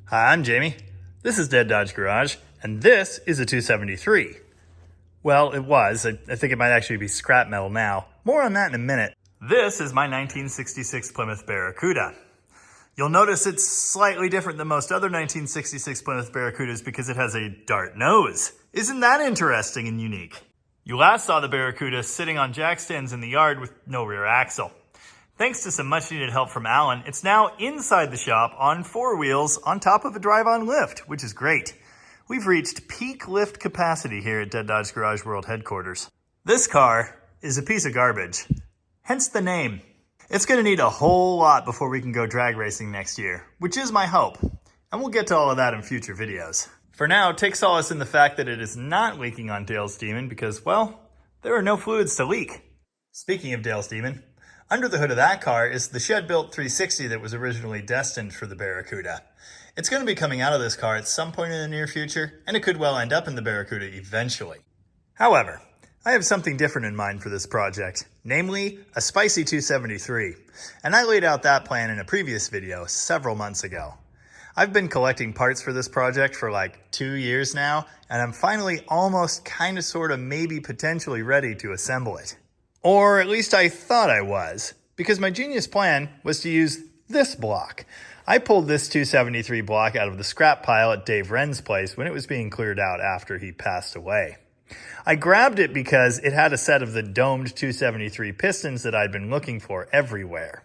Hi, I'm Jamie. This is Dead Dodge Garage, and this is a 273. Well, it was. I think it might actually be scrap metal now. More on that in a minute. This is my 1966 Plymouth Barracuda. You'll notice it's slightly different than most other 1966 Plymouth Barracudas because it has a dart nose. Isn't that interesting and unique? You last saw the Barracuda sitting on jack stands in the yard with no rear axle. Thanks to some much needed help from Alan, it's now inside the shop on four wheels on top of a drive-on lift, which is great. We've reached peak lift capacity here at Dead Dodge Garage World headquarters. This car is a piece of garbage, hence the name. It's going to need a whole lot before we can go drag racing next year, which is my hope. And we'll get to all of that in future videos. For now, take solace in the fact that it is not leaking on Dale's Demon because, well, there are no fluids to leak. Speaking of Dale's Demon, under the hood of that car is the shed-built 360 that was originally destined for the Barracuda. It's going to be coming out of this car at some point in the near future, and it could well end up in the Barracuda eventually. However, I have something different in mind for this project, namely a spicy 273, and I laid out that plan in a previous video several months ago. I've been collecting parts for this project for like 2 years now, and I'm finally almost kinda sorta maybe potentially ready to assemble it. Or at least I thought I was, because my genius plan was to use this block. I pulled this 273 block out of the scrap pile at Dave Wren's place when it was being cleared out after he passed away. I grabbed it because it had a set of the domed 273 pistons that I'd been looking for everywhere.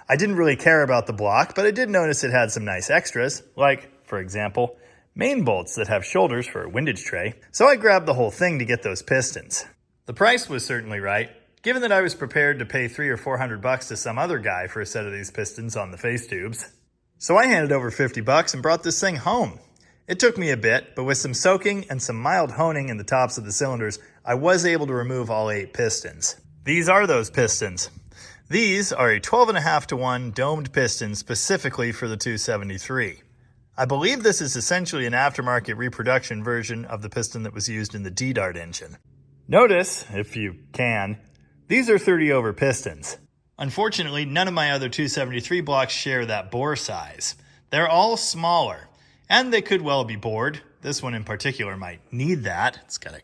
I didn't really care about the block, but I did notice it had some nice extras, like, for example, main bolts that have shoulders for a windage tray, so I grabbed the whole thing to get those pistons. The price was certainly right, given that I was prepared to pay $300 or $400 to some other guy for a set of these pistons on the face tubes. So I handed over $50 and brought this thing home. It took me a bit, but with some soaking and some mild honing in the tops of the cylinders, I was able to remove all 8 pistons. These are those pistons. These are a 12.5-to-1 domed piston specifically for the 273. I believe this is essentially an aftermarket reproduction version of the piston that was used in the D-Dart engine. Notice, if you can, these are 30-over pistons. Unfortunately, none of my other 273 blocks share that bore size. They're all smaller, and they could well be bored. This one in particular might need that. It's got a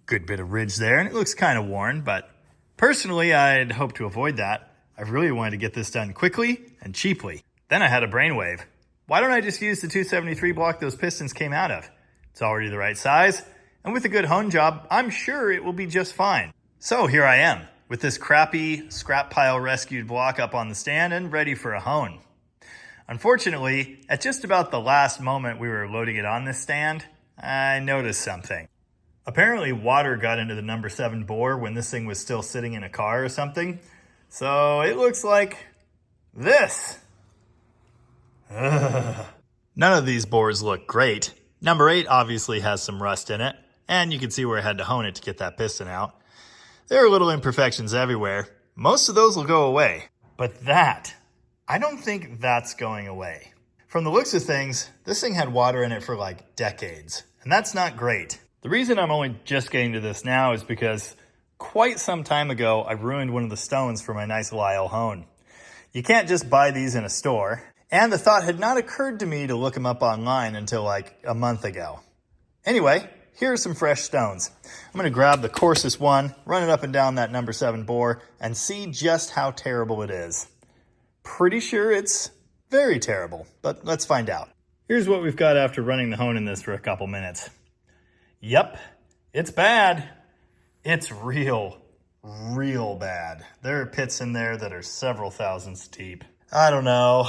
good bit of ridge there, and it looks kind of worn, but personally, I'd hope to avoid that. I really wanted to get this done quickly and cheaply. Then I had a brainwave. Why don't I just use the 273 block those pistons came out of? It's already the right size, and with a good hone job, I'm sure it will be just fine. So here I am, with this crappy scrap pile rescued block up on the stand and ready for a hone. Unfortunately, at just about the last moment we were loading it on this stand, I noticed something. Apparently water got into the number 7 bore when this thing was still sitting in a car or something. So it looks like this. Ugh. None of these bores look great. Number 8 obviously has some rust in it, and you can see where I had to hone it to get that piston out. There are little imperfections everywhere. Most of those will go away. But that, I don't think that's going away. From the looks of things, this thing had water in it for like decades, and that's not great. The reason I'm only just getting to this now is because quite some time ago, I ruined one of the stones for my nice Lyle hone. You can't just buy these in a store, and the thought had not occurred to me to look them up online until like a month ago. Anyway, here are some fresh stones. I'm going to grab the coarsest one, run it up and down that number 7 bore, and see just how terrible it is. Pretty sure it's very terrible, but let's find out. Here's what we've got after running the hone in this for a couple minutes. Yep, it's bad. It's real bad. There are pits in there that are several thousands deep. I don't know.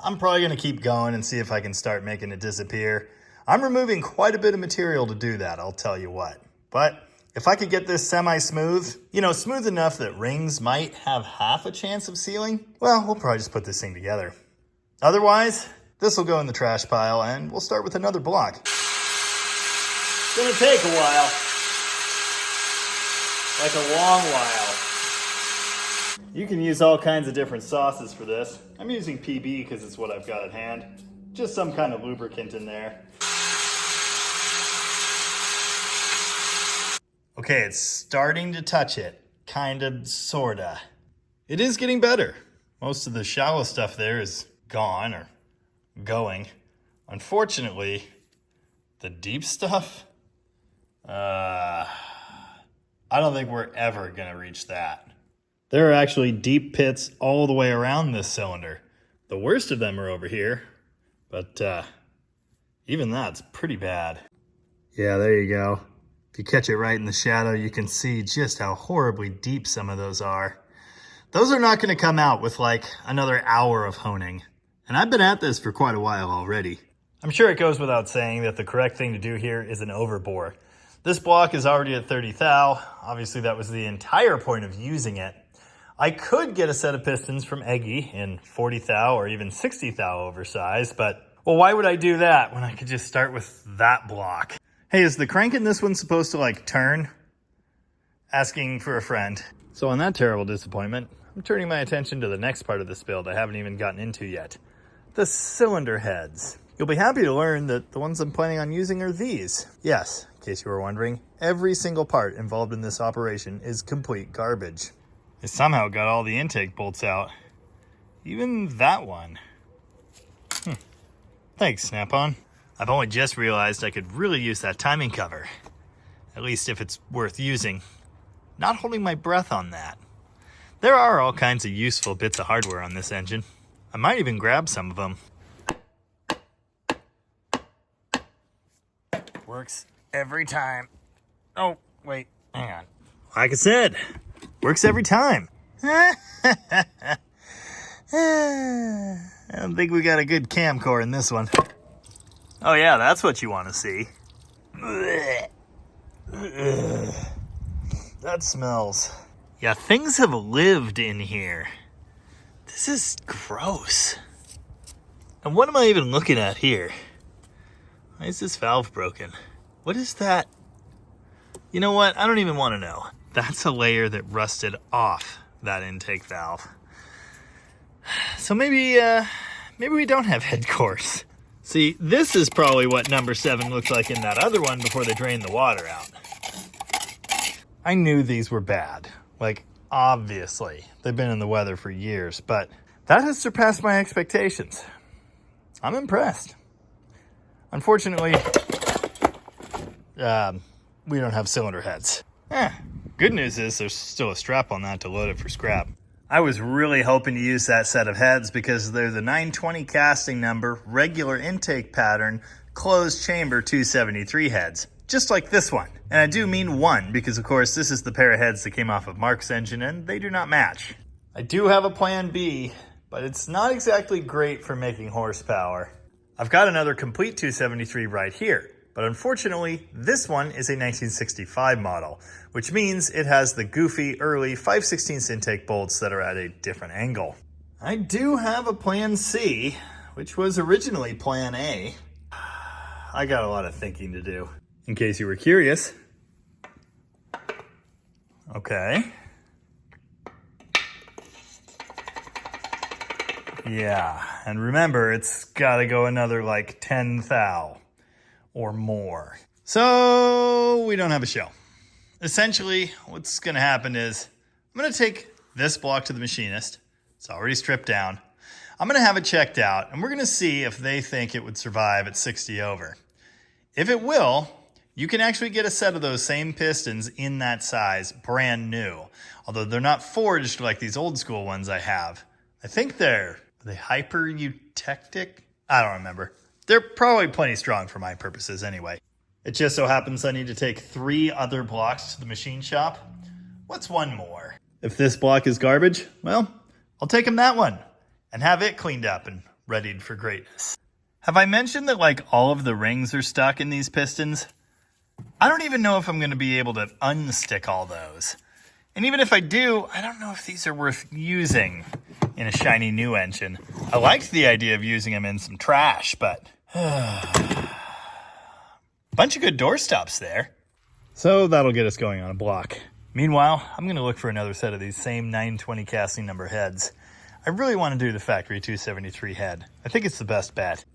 I'm probably going to keep going and see if I can start making it disappear. I'm removing quite a bit of material to do that, I'll tell you what. But if I could get this semi-smooth, smooth enough that rings might have half a chance of sealing, well, we'll probably just put this thing together. Otherwise, this will go in the trash pile and we'll start with another block. It's gonna take a while. Like a long while. You can use all kinds of different sauces for this. I'm using PB because it's what I've got at hand. Just some kind of lubricant in there. Okay, it's starting to touch it. Kind of, sorta. It is getting better. Most of the shallow stuff there is gone or going. Unfortunately, the deep stuff, I don't think we're ever going to reach that. There are actually deep pits all the way around this cylinder. The worst of them are over here, but even that's pretty bad. Yeah, there you go. If you catch it right in the shadow, you can see just how horribly deep some of those are. Those are not going to come out with like another hour of honing. And I've been at this for quite a while already. I'm sure it goes without saying that the correct thing to do here is an overbore. This block is already at 30 thou. Obviously that was the entire point of using it. I could get a set of pistons from Eggy in 40 thou or even 60 thou oversize, but well, why would I do that when I could just start with that block? Hey, is the crank in this one supposed to like turn? Asking for a friend. So on that terrible disappointment, I'm turning my attention to the next part of this build I haven't even gotten into yet. The cylinder heads. You'll be happy to learn that the ones I'm planning on using are these. Yes, in case you were wondering, every single part involved in this operation is complete garbage. I somehow got all the intake bolts out. Even that one. Thanks, Snap-on. I've only just realized I could really use that timing cover. At least if it's worth using. Not holding my breath on that. There are all kinds of useful bits of hardware on this engine. I might even grab some of them. Works every time. Oh, wait, hang on. Like I said, works every time. I don't think we got a good cam core in this one. Oh yeah, that's what you want to see. That smells. Yeah, things have lived in here. This is gross. And what am I even looking at here? Why is this valve broken? What is that? You know what? I don't even want to know. That's a layer that rusted off that intake valve. So maybe we don't have head cores. See, this is probably what number 7 looks like in that other one before they drained the water out. I knew these were bad. Like, obviously. They've been in the weather for years, but that has surpassed my expectations. I'm impressed. Unfortunately, we don't have cylinder heads. Good news is there's still a strap on that to load it for scrap. I was really hoping to use that set of heads because they're the 920 casting number, regular intake pattern, closed chamber 273 heads. Just like this one. And I do mean one because of course this is the pair of heads that came off of Mark's engine and they do not match. I do have a plan B, but it's not exactly great for making horsepower. I've got another complete 273 right here, but unfortunately this one is a 1965 model, which means it has the goofy early 5/16 intake bolts that are at a different angle. I do have a plan C, which was originally plan A. I got a lot of thinking to do. In case you were curious. Okay. Yeah, and remember, it's gotta go another like 10 thou or more. So we don't have a show. Essentially, what's gonna happen is I'm gonna take this block to the machinist. It's already stripped down. I'm gonna have it checked out and we're gonna see if they think it would survive at 60 over. If it will, you can actually get a set of those same pistons in that size, brand new. Although they're not forged like these old school ones I have. I think are they hyper eutectic? I don't remember. They're probably plenty strong for my purposes anyway. It just so happens I need to take 3 other blocks to the machine shop. What's one more? If this block is garbage, well, I'll take him that one and have it cleaned up and readied for greatness. Have I mentioned that like all of the rings are stuck in these pistons? I don't even know if I'm going to be able to unstick all those. And even if I do, I don't know if these are worth using in a shiny new engine. I liked the idea of using them in some trash, but bunch of good door stops there. So that'll get us going on a block. Meanwhile, I'm going to look for another set of these same 920 casting number heads. I really want to do the factory 273 head. I think it's the best bet.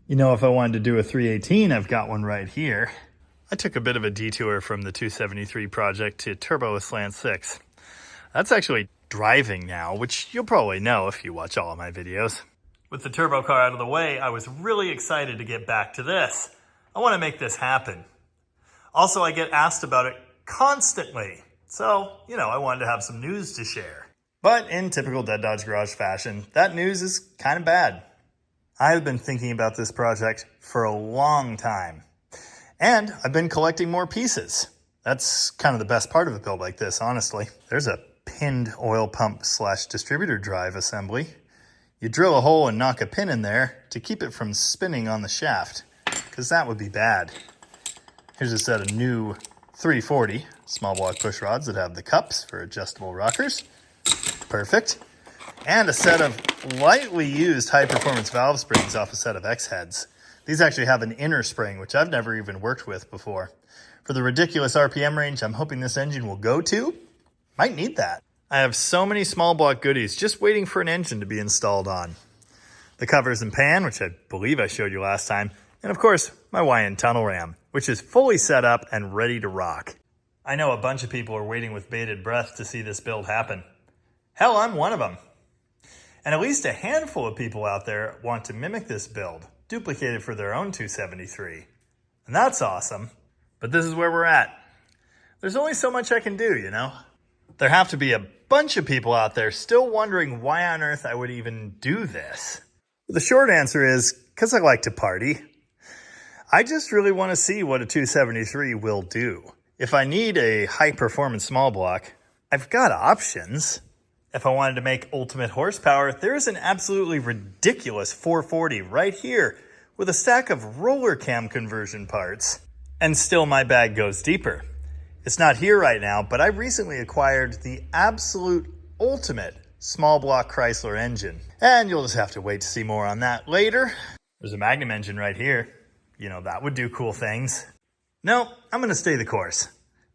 You know, if I wanted to do a 318, I've got one right here. I took a bit of a detour from the 273 project to turbo a slant 6. That's actually driving now, which you'll probably know if you watch all of my videos. With the turbo car out of the way, I was really excited to get back to this. I want to make this happen. Also, I get asked about it constantly. So, I wanted to have some news to share. But in typical Dead Dodge Garage fashion, that news is kind of bad. I have been thinking about this project for a long time. And I've been collecting more pieces. That's kind of the best part of a build like this, honestly. There's a pinned oil pump / distributor drive assembly. You drill a hole and knock a pin in there to keep it from spinning on the shaft, because that would be bad. Here's a set of new 340 small block push rods that have the cups for adjustable rockers. Perfect. And a set of lightly used high performance valve springs off a set of X heads. These actually have an inner spring, which I've never even worked with before. For the ridiculous RPM range I'm hoping this engine will go to, might need that. I have so many small block goodies just waiting for an engine to be installed on. The covers and pan, which I believe I showed you last time, and of course, my YN tunnel ram, which is fully set up and ready to rock. I know a bunch of people are waiting with bated breath to see this build happen. Hell, I'm one of them. And at least a handful of people out there want to mimic this build, duplicate it for their own 273. And that's awesome. But this is where we're at. There's only so much I can do, There have to be a bunch of people out there still wondering why on earth I would even do this. The short answer is because I like to party. I just really want to see what a 273 will do. If I need a high performance small block, I've got options. If I wanted to make ultimate horsepower, there is an absolutely ridiculous 440 right here with a stack of roller cam conversion parts. And still my bag goes deeper. It's not here right now, but I recently acquired the absolute ultimate small block Chrysler engine. And you'll just have to wait to see more on that later. There's a Magnum engine right here. That would do cool things. No, I'm going to stay the course.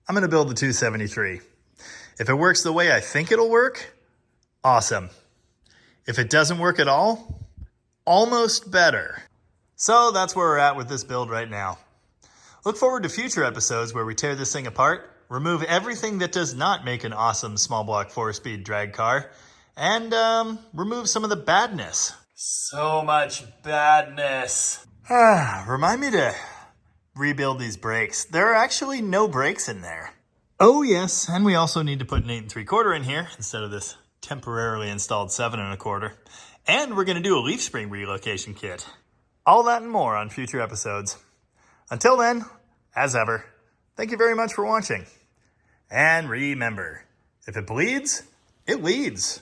I'm going to build the 273. If it works the way I think it'll work, awesome. If it doesn't work at all, almost better. So that's where we're at with this build right now. Look forward to future episodes where we tear this thing apart, remove everything that does not make an awesome small block 4-speed drag car, and remove some of the badness. So much badness. Remind me to rebuild these brakes. There are actually no brakes in there. Oh yes, and we also need to put an 8 3/4 in here instead of this temporarily installed 7 1/4. And we're going to do a leaf spring relocation kit. All that and more on future episodes. Until then, as ever, thank you very much for watching. And remember, if it bleeds, it leads.